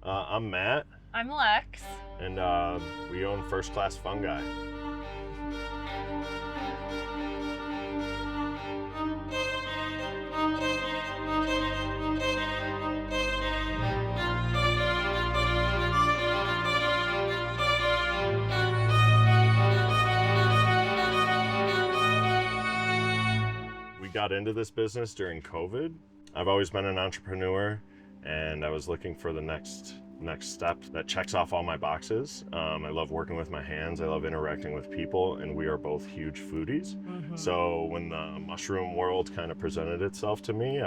I'm Matt. I'm Lex. And we own Furst Class Fungi. We got into this business during COVID. I've always been an entrepreneur, and I was looking for the next step that checks off all my boxes. I love working with my hands. I love interacting with people, and we are both huge foodies. So when the mushroom world kind of presented itself to me,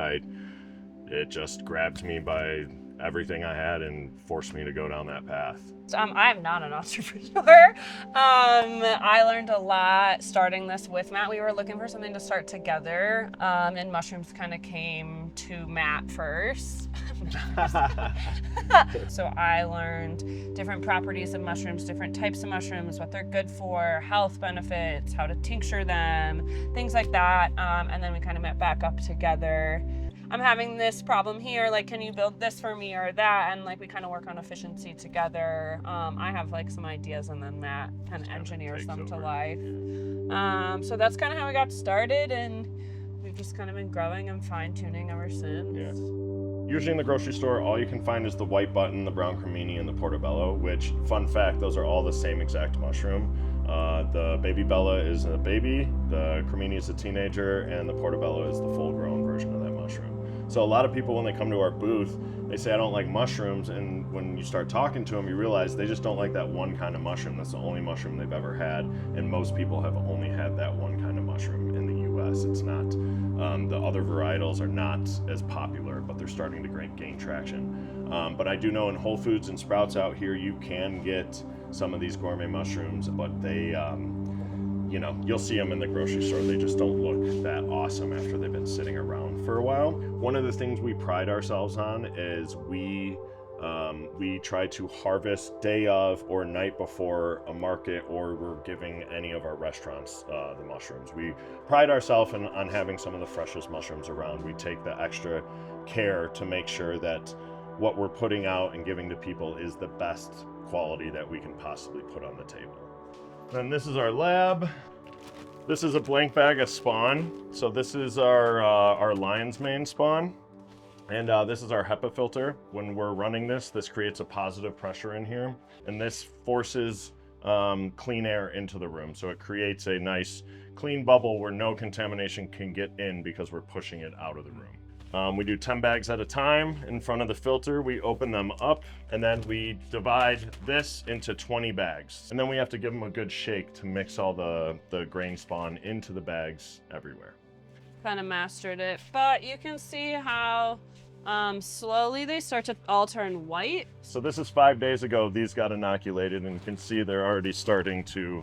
it just grabbed me by everything I had and forced me to go down that path. I'm not an entrepreneur. I learned a lot starting this with Matt. We were looking for something to start together, and mushrooms kind of came to Matt first. So I learned different properties of mushrooms, different types of mushrooms, what they're good for, health benefits, how to tincture them, things like that. And then we kind of met back up together. I'm having this problem here, like, can you build this for me or that? And like, we kind of work on efficiency together. I have like some ideas, and then Matt kind of engineers them to life. So that's kind of how we got started, and we've just kind of been growing and fine tuning ever since. Yeah. Usually in the grocery store, all you can find is the white button, the brown cremini, and the portobello, which, fun fact, those are all the same exact mushroom. The baby bella is a baby, the cremini is a teenager, and the portobello is the full-grown version of that mushroom. So a lot of people, when they come to our booth, they say, I don't like mushrooms, and when you start talking to them, you realize they just don't like that one kind of mushroom. That's the only mushroom they've ever had, and most people have only had that one kind of mushroom in the US. It's not, the other varietals are not as popular, but they're starting to gain traction. But I do know in Whole Foods and Sprouts out here, you can get some of these gourmet mushrooms, but they, you'll see them in the grocery store. They just don't look that awesome after they've been sitting around for a while. One of the things we pride ourselves on is we try to harvest day of or night before a market, or we're giving any of our restaurants the mushrooms. We pride ourselves on having some of the freshest mushrooms around. We take the extra care to make sure that what we're putting out and giving to people is the best quality that we can possibly put on the table. Then this is our lab. This is a blank bag of spawn. So this is our lion's mane spawn. And this is our HEPA filter. When we're running this creates a positive pressure in here. And this forces clean air into the room. So it creates a nice clean bubble where no contamination can get in because we're pushing it out of the room. We do 10 bags at a time in front of the filter. We open them up, and then we divide this into 20 bags. And then we have to give them a good shake to mix all the grain spawn into the bags everywhere. Kind of mastered it, but you can see how slowly they start to all turn white. So this is 5 days ago. These got inoculated, and you can see they're already starting to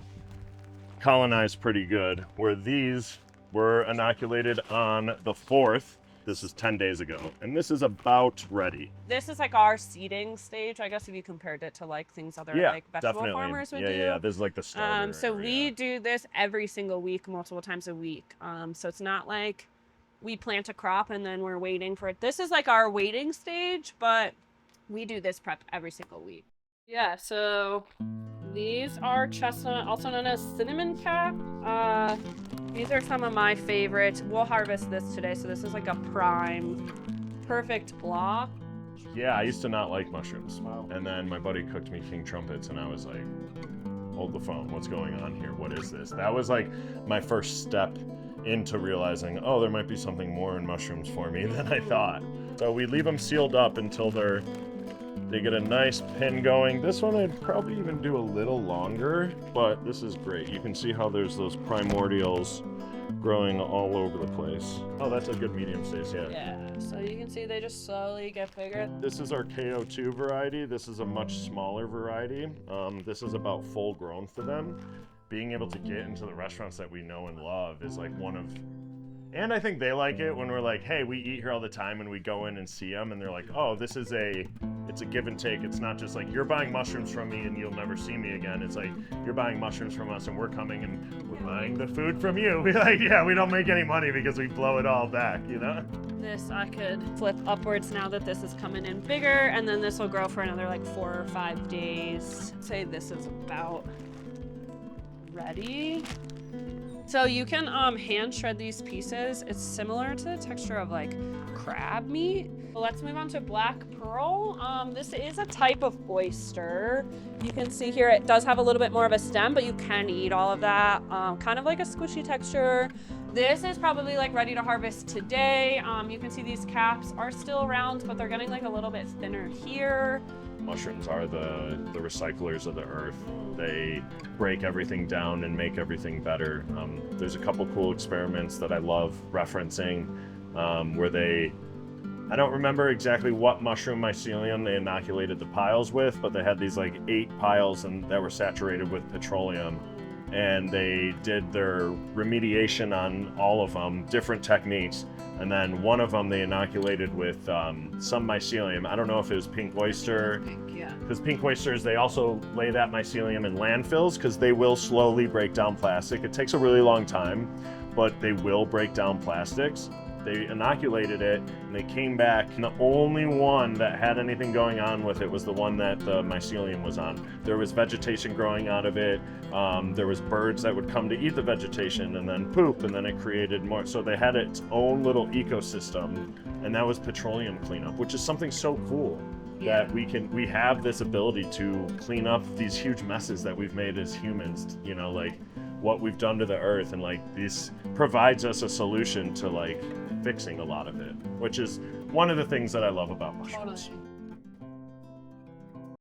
colonize pretty good. Where these were inoculated on the 4th. This is 10 days ago, and this is about ready. This is like our seeding stage, I guess, if you compared it to like things other like vegetable farmers would do. Yeah, this is like the starter. So we do this every single week, multiple times a week. So it's not like we plant a crop and then we're waiting for it. This is like our waiting stage, but we do this prep every single week. Yeah, so these are chestnut, also known as cinnamon cap. These are some of my favorites. We'll harvest this today, so this is like a prime, perfect block. Yeah, I used to not like mushrooms. Wow. And then my buddy cooked me king trumpets, and I was like, hold the phone, what's going on here? What is this? That was like my first step into realizing, oh, there might be something more in mushrooms for me than I thought. So we leave them sealed up until they get a nice pin going. This one I'd probably even do a little longer, but this is great. You can see how there's those primordials growing all over the place. Oh, that's a good medium size, yeah. Yeah, so you can see they just slowly get bigger. This is our KO2 variety. This is a much smaller variety. This is about full grown for them. Being able to get into the restaurants that we know and love is like one of, and I think they like it when we're like, hey, we eat here all the time, and we go in and see them, and they're like, oh, it's a give and take. It's not just like, you're buying mushrooms from me and you'll never see me again. It's like, you're buying mushrooms from us and we're coming and we're buying the food from you. We're like, yeah, we don't make any money because we blow it all back, you know? This I could flip upwards now that this is coming in bigger, and then this will grow for another like 4 or 5 days. Say this is about ready. So you can hand shred these pieces. It's similar to the texture of like crab meat. Well, let's move on to black pearl. This is a type of oyster. You can see here it does have a little bit more of a stem, but you can eat all of that. Kind of like a squishy texture. This is probably like ready to harvest today. You can see these caps are still round, but they're getting like a little bit thinner here. Mushrooms are the recyclers of the earth. They break everything down and make everything better. There's a couple cool experiments that I love referencing where I don't remember exactly what mushroom mycelium they inoculated the piles with, but they had these like 8 piles that were saturated with petroleum. And they did their remediation on all of them, different techniques. And then one of them they inoculated with some mycelium. I don't know if it was pink oyster. Because pink oysters, they also lay that mycelium in landfills because they will slowly break down plastic. It takes a really long time, but they will break down plastics. They inoculated it and they came back, and the only one that had anything going on with it was the one that the mycelium was on. There was vegetation growing out of it. There was birds that would come to eat the vegetation and then poop, and then it created more. So they had its own little ecosystem, and that was petroleum cleanup, which is something so cool. Yeah. That we have this ability to clean up these huge messes that we've made as humans, you know, like what we've done to the earth, and like this provides us a solution to like fixing a lot of it, which is one of the things that I love about mushrooms. Totally.